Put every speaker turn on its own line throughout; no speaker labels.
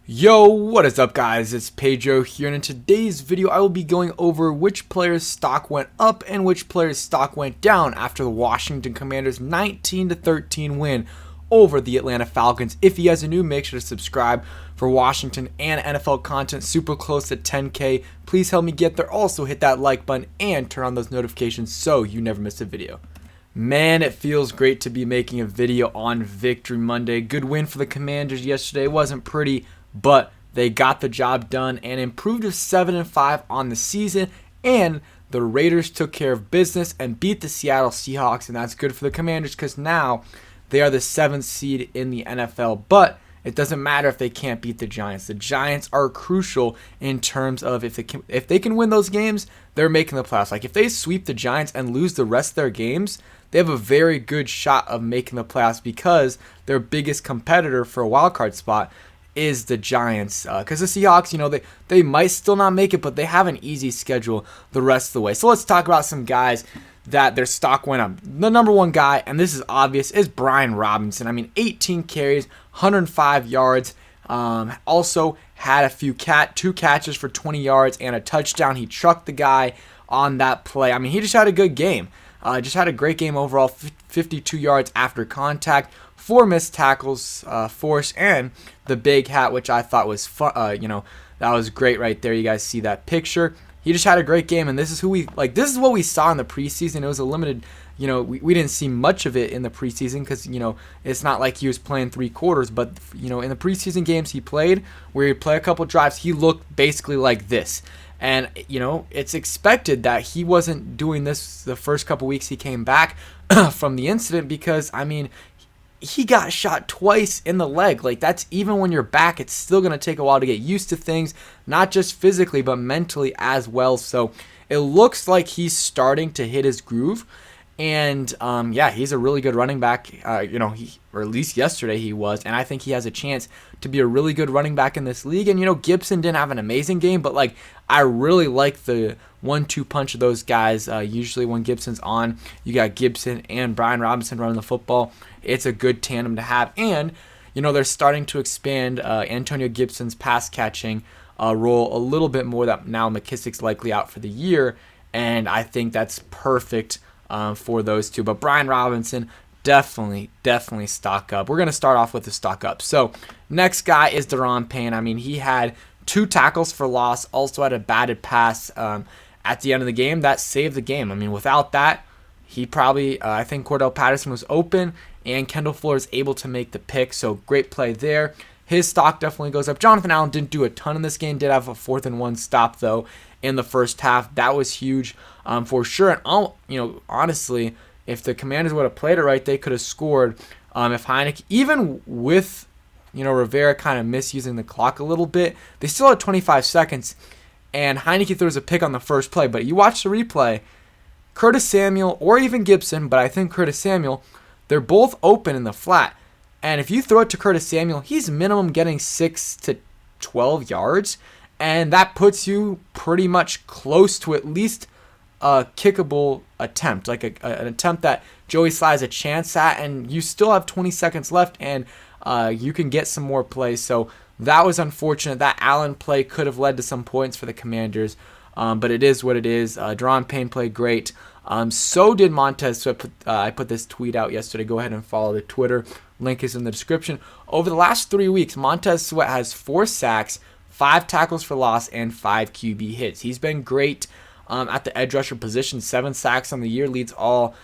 Yo, what is up guys, it's Pedro here, and in today's video I will be going over which players' stock went up and which players' stock went down after the Washington Commanders' 19-13 win over the Atlanta Falcons. If you guys are new, make sure to subscribe for Washington and NFL content super close to 10K. Please help me get there. Also hit that like button and turn on those notifications so you never miss a video. Man, it feels great to be making a video on Victory Monday. Good win for the Commanders yesterday. It wasn't pretty, but they got the job done and improved to 7-5 on the season, and the Raiders took care of business and beat the Seattle Seahawks, and that's good for the Commanders because now they are the 7th seed in the NFL. But it doesn't matter if they can't beat the Giants. The Giants are crucial in terms of if they can win those games, they're making the playoffs. Like if they sweep the Giants and lose the rest of their games, they have a very good shot of making the playoffs because their biggest competitor for a wild card spot is the Giants, because the Seahawks, they might still not make it, but they have an easy schedule the rest of the way. So let's talk about some guys that their stock went up. The number one guy, and this is obvious, is Brian Robinson. I mean, 18 carries, 105 yards. Also had two catches for 20 yards and a touchdown. He trucked the guy on that play. I mean, he just had a good game. Just had a great game overall. 52 yards after contact. 4 missed tackles forced, and the big hat, which I thought was fun. That was great right there. You guys see that picture. He just had a great game, and this is this is what we saw in the preseason. It was a limited, we didn't see much of it in the preseason because, it's not like he was playing 3 quarters, but, in the preseason games he played, where he'd play a couple drives, he looked basically like this. And, it's expected that he wasn't doing this the first couple weeks he came back from the incident because, he got shot twice in the leg. Like, that's even when you're back, it's still going to take a while to get used to things, not just physically, but mentally as well. So it looks like he's starting to hit his groove. And, he's a really good running back, or at least yesterday he was. And I think he has a chance to be a really good running back in this league. And, Gibson didn't have an amazing game, but, I really like the 1-2 punch of those guys. Usually when Gibson's on, you got Gibson and Brian Robinson running the football. It's a good tandem to have. And, they're starting to expand Antonio Gibson's pass catching role a little bit more, that now McKissick's likely out for the year. And I think that's perfect for those two. But Brian Robinson, definitely stock up. We're going to start off with the stock up. So next guy is Daron Payne. I mean, he had 2 tackles for loss, also had a batted pass at the end of the game. That saved the game. I mean, without that, he probably, I think Cordell Patterson was open, and Kendall Fuller is able to make the pick, so great play there. His stock definitely goes up. Jonathan Allen didn't do a ton in this game, did have a 4th and 1 stop, though, in the first half. That was huge for sure. And, honestly, if the Commanders would have played it right, they could have scored. If Heineke, even with, Rivera kind of misusing the clock a little bit, they still had 25 seconds, and Heineke throws a pick on the first play. But you watch the replay, Curtis Samuel, or even Gibson, but I think Curtis Samuel, they're both open in the flat. And if you throw it to Curtis Samuel, he's minimum getting 6 to 12 yards. And that puts you pretty much close to at least a kickable attempt, like an attempt that Joey Sly has a chance at. And you still have 20 seconds left, and you can get some more plays. So that was unfortunate. That Allen play could have led to some points for the Commanders. But it is what it is. Daron Payne played great. So did Montez Sweat. I put this tweet out yesterday. Go ahead and follow the Twitter. Link is in the description. Over the last 3 weeks, Montez Sweat has 4 sacks, 5 tackles for loss, and 5 QB hits. He's been great at the edge rusher position. 7 sacks on the year, leads all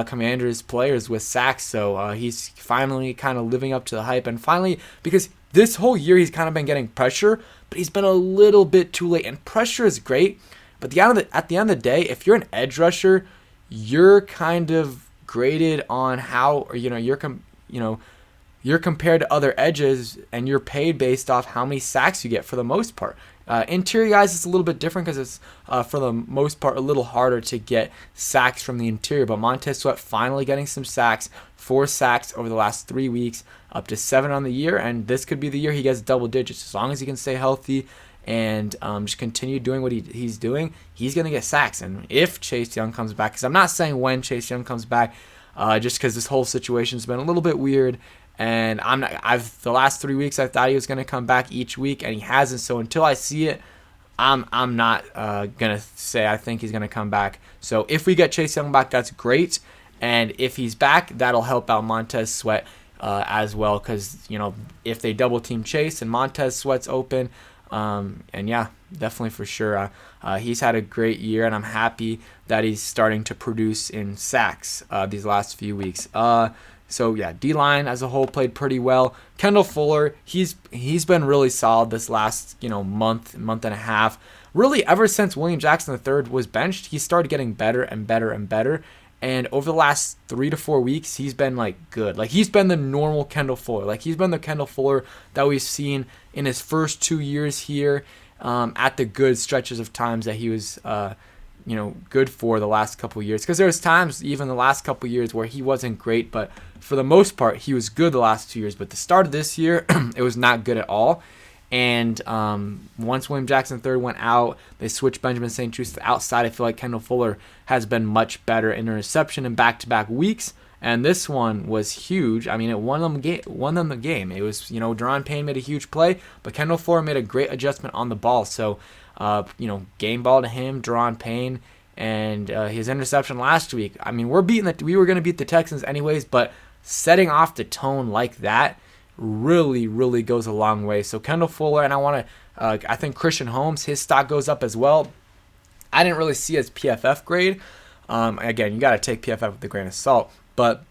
Commanders players with sacks. So he's finally kind of living up to the hype. And finally, because this whole year he's kind of been getting pressure, but he's been a little bit too late. And pressure is great, but at the end of the day, if you're an edge rusher, you're kind of graded on how, you're compared to other edges, and you're paid based off how many sacks you get for the most part. Interior guys, it's a little bit different because it's, for the most part, a little harder to get sacks from the interior. But Montez Sweat finally getting some sacks, 4 sacks over the last 3 weeks, up to 7 on the year, and this could be the year he gets double digits. As long as he can stay healthy and just continue doing what he's doing, he's going to get sacks. And if Chase Young comes back, because I'm not saying when Chase Young comes back, just because this whole situation's been a little bit weird, And the last 3 weeks I thought he was going to come back each week, and he hasn't. So until I see it, I'm not gonna say I think he's gonna come back. So if we get Chase Young back, that's great, and if he's back, that'll help out Montez Sweat as well, because if they double team Chase and Montez Sweat's open, and yeah, definitely for sure, he's had a great year, and I'm happy that he's starting to produce in sacks these last few weeks. So yeah, D-line as a whole played pretty well. Kendall Fuller, he's been really solid this last month and a half. Really, ever since William Jackson III was benched, he started getting better and better and better. And over the last 3 to 4 weeks, he's been good. He's been the normal Kendall Fuller. He's been the Kendall Fuller that we've seen in his first 2 years here, at the good stretches of times that he was good for the last couple of years, because there was times even the last couple of years where he wasn't great, but for the most part he was good the last 2 years. But the start of this year, it was not good at all. And once William Jackson III went out, they switched Benjamin St-Juste to the outside. I feel like Kendall Fuller has been much better in interception in back-to-back weeks, and this one was huge. I mean, it won them the game. It was, Deron Payne made a huge play, but Kendall Fuller made a great adjustment on the ball. So game ball to him, Deron Payne, and his interception last week. I mean, we were going to beat the Texans anyways, but setting off the tone like that really, really goes a long way. So Kendall Fuller, and I think Christian Holmes, his stock goes up as well. I didn't really see his PFF grade. Again, you got to take PFF with a grain of salt, but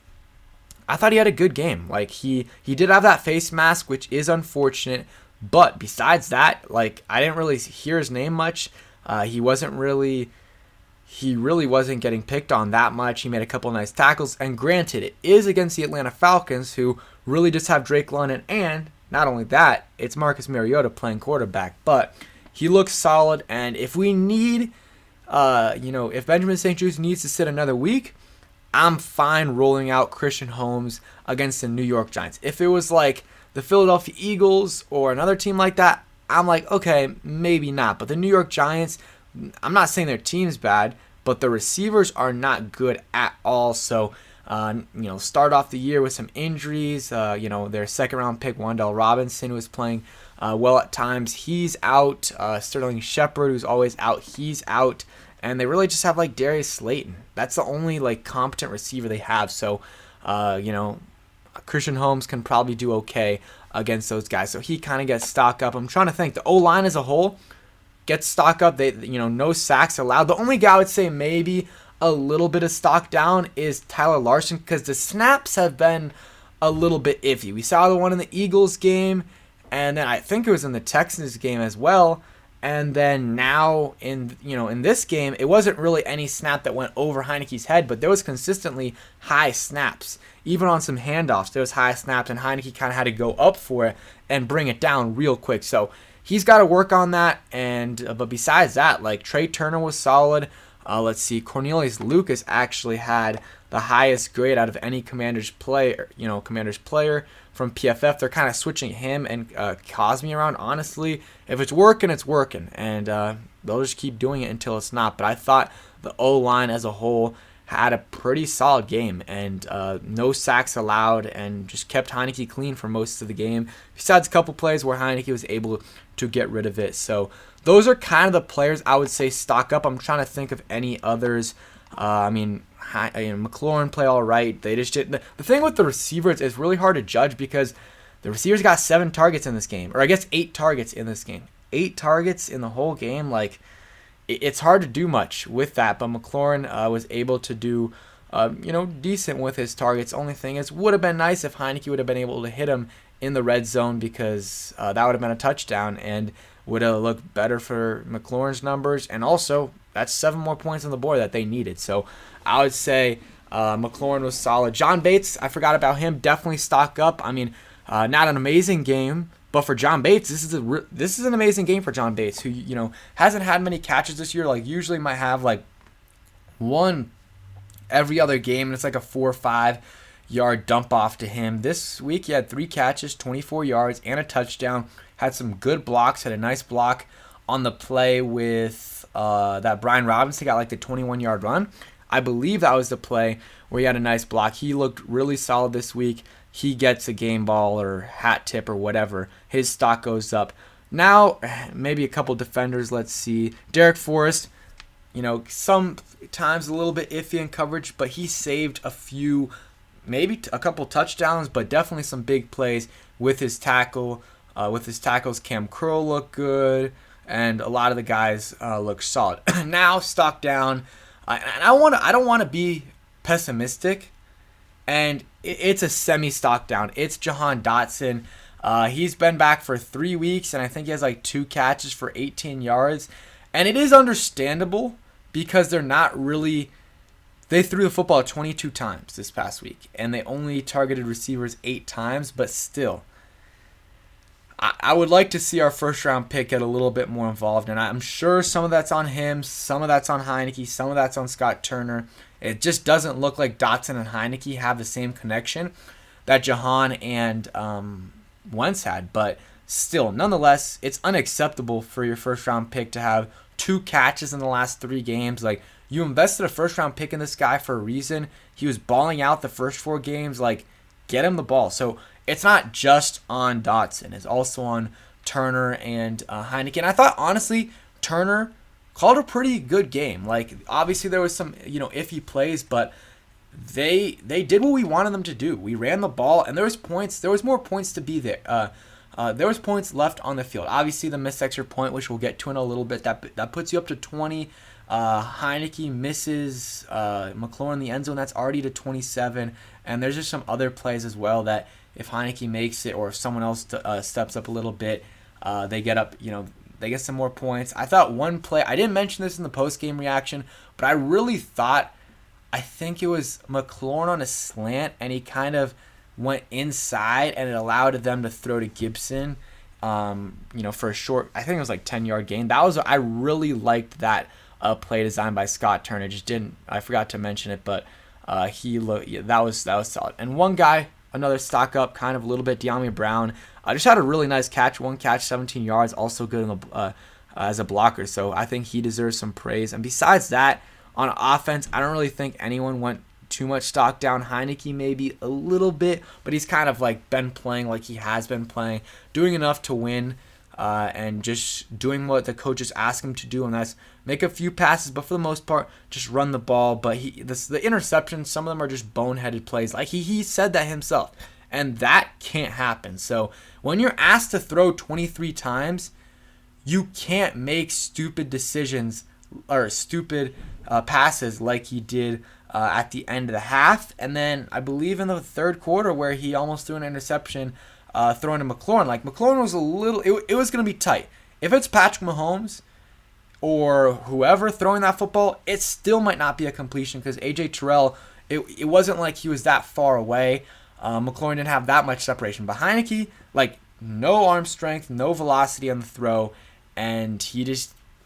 I thought he had a good game. He did have that face mask, which is unfortunate. But besides that, I didn't really hear his name much. He really wasn't getting picked on that much. He made a couple of nice tackles. And granted, it is against the Atlanta Falcons, who really just have Drake London. And not only that, it's Marcus Mariota playing quarterback. But he looks solid. And if we need, if Benjamin St-Juste needs to sit another week, I'm fine rolling out Christian Holmes against the New York Giants. If it was the Philadelphia Eagles or another team like that, I'm okay, maybe not. But the New York Giants, I'm not saying their team's bad, but the receivers are not good at all. So, start off the year with some injuries. Their second-round pick, Wan'Dale Robinson, who was playing well at times, he's out. Sterling Shepard, who's always out, he's out. And they really just have Darius Slayton. That's the only competent receiver they have. So, Christian Holmes can probably do okay against those guys. So he kind of gets stock up. I'm trying to think. The O-line as a whole gets stock up. They, no sacks allowed. The only guy I would say maybe a little bit of stock down is Tyler Larson, because the snaps have been a little bit iffy. We saw the one in the Eagles game, and then I think it was in the Texans game as well. And then now in this game, it wasn't really any snap that went over Heineke's head, but there was consistently high snaps. Even on some handoffs, there was high snaps, and Heineke kind of had to go up for it and bring it down real quick. So he's got to work on that. And but besides that, Trey Turner was solid. Let's see, Cornelius Lucas actually had the highest grade out of any Commanders player from PFF. They're kind of switching him and Cosme around. Honestly, if it's working, it's working, and they'll just keep doing it until it's not. But I thought the O-line as a whole had a pretty solid game, and no sacks allowed, and just kept Heineke clean for most of the game, besides a couple plays where Heineke was able to get rid of it. So those are kind of the players I would say stock up. I'm trying to think of any others. McLaurin play all right. They just did. The thing with the receivers is really hard to judge, because the receivers got 7 targets in this game, or I guess 8 targets in this game. 8 targets in the whole game. It's hard to do much with that, but McLaurin was able to do, decent with his targets. Only thing is, would have been nice if Heineke would have been able to hit him in the red zone, because that would have been a touchdown and would have looked better for McLaurin's numbers. And also, that's 7 more points on the board that they needed. So I would say McLaurin was solid. John Bates, I forgot about him. Definitely stock up. I mean, not an amazing game, but for John Bates, this is an amazing game for John Bates, who hasn't had many catches this year. Usually might have one every other game, and it's a 4 or 5 yard dump off to him. This week he had 3 catches, 24 yards, and a touchdown. Had some good blocks. Had a nice block on the play with that Brian Robinson got the 21-yard run. I believe that was the play where he had a nice block. He looked really solid this week. he gets a game ball or hat tip or whatever, his stock goes up. Now, maybe a couple defenders, let's see. Derek Forrest, sometimes a little bit iffy in coverage, but he saved a few, maybe a couple touchdowns, but definitely some big plays with his tackle. With his tackles, Cam Curl looked good, and a lot of the guys look solid. Now, stock down, and I don't want to be pessimistic, and it's a semi-stock down. It's Jahan Dotson. He's been back for 3 weeks, and I think he has like 2 catches for 18 yards. And it is understandable because they're not really... They threw the football 22 times this past week, and they only targeted receivers 8 times, but still. I would like to see our first-round pick get a little bit more involved, and I'm sure some of that's on him, some of that's on Heineke, some of that's on Scott Turner. It just doesn't look like Dotson and Heineke have the same connection that Jahan and Wentz had, but still, nonetheless, it's unacceptable for your first-round pick to have 2 catches in the last 3 games. Like, you invested a first-round pick in this guy for a reason. He was balling out the first 4 games. Like, get him the ball. So it's not just on Dotson. It's also on Turner and Heineke. And I thought, honestly, Turner called a pretty good game. Like, obviously there was some, iffy plays, but they did what we wanted them to do. We ran the ball, and there was more points to be there. There was points left on the field. Obviously, the missed extra point, which we'll get to in a little bit, that puts you up to 20. Heineke misses McLaurin in the end zone. That's already to 27. And there's just some other plays as well that if Heineke makes it or if someone else steps up a little bit, they get up, they get some more points. I thought one play, I didn't mention this in the post-game reaction, but I really thought, I think it was McLaurin on a slant, and he kind of went inside, and it allowed them to throw to Gibson, for a short, I think it was like 10-yard gain. I really liked that play designed by Scott Turner. I forgot to mention it, but that was solid. And one guy, another stock up, kind of a little bit, De'Ami Brown, just had a really nice catch. 1 catch, 17 yards, also good as a blocker. So I think he deserves some praise. And besides that, on offense, I don't really think anyone went too much stock down. Heineke maybe a little bit, but he's kind of like been playing like he has been playing, doing enough to win, and just doing what the coaches ask him to do, and that's make a few passes, but for the most part, just run the ball. But the interceptions, some of them are just boneheaded plays. Like he said that himself, and that can't happen. So when you're asked to throw 23 times, you can't make stupid decisions or stupid passes like he did at the end of the half. And then I believe in the third quarter where he almost threw an interception throwing to McLaurin. Like, McLaurin was it was going to be tight. If it's Patrick Mahomes or whoever throwing that football, it still might not be a completion because A.J. Terrell, it wasn't like he was that far away. McLaurin didn't have that much separation. But Heineke, like, no arm strength, no velocity on the throw, and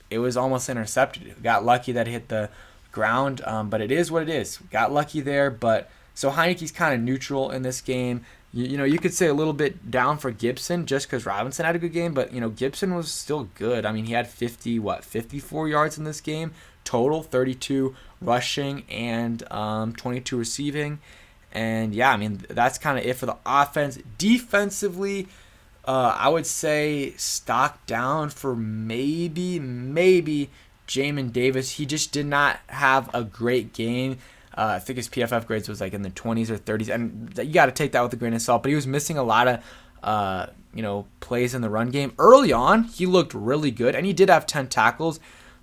it was almost intercepted. Got lucky that it hit the ground, but it is what it is. Got lucky there, but so Heineke's kind of neutral in this game. You could say a little bit down for Gibson just because Robinson had a good game, but Gibson was still good. I mean, he had 54 yards in this game total, 32 rushing and 22 receiving. And yeah, I mean, that's kind of it for the offense. Defensively, I would say stock down for maybe Jamin Davis. He just did not have a great game. I think his PFF grades was like in the 20s or 30s, and you got to take that with a grain of salt. But he was missing a lot of, plays in the run game. Early on, he looked really good, and he did have 10 tackles,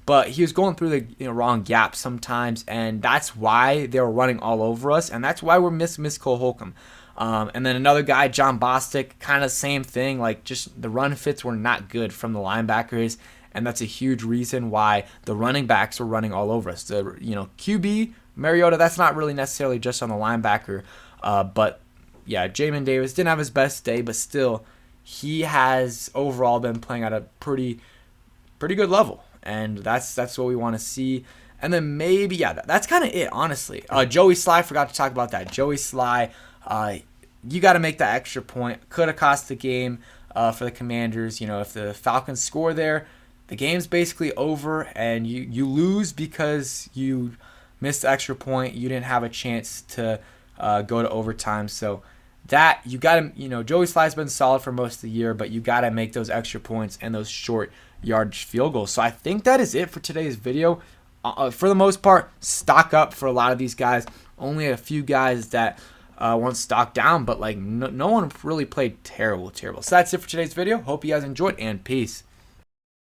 but he was going through the wrong gaps sometimes, and that's why they were running all over us, and that's why we're miss Cole Holcomb. And then another guy, John Bostic, kind of same thing. Like, just the run fits were not good from the linebackers, and that's a huge reason why the running backs were running all over us. The QB Mariota, that's not really necessarily just on the linebacker, but yeah, Jamin Davis didn't have his best day, but still, he has overall been playing at a pretty good level, and that's what we want to see. And then maybe, yeah, that's kind of it, honestly. Joey Sly, forgot to talk about that. Joey Sly, you got to make that extra point. Could have cost the game for the Commanders. If the Falcons score there, the game's basically over, and you lose because you missed the extra point. You didn't have a chance to go to overtime. So that you got to, Joey Sly's been solid for most of the year, but you got to make those extra points and those short yardage field goals. So I think that is it for today's video. For the most part, stock up for a lot of these guys. Only a few guys that went stock down, but like no one really played terrible. So that's it for today's video. Hope you guys enjoyed, and peace.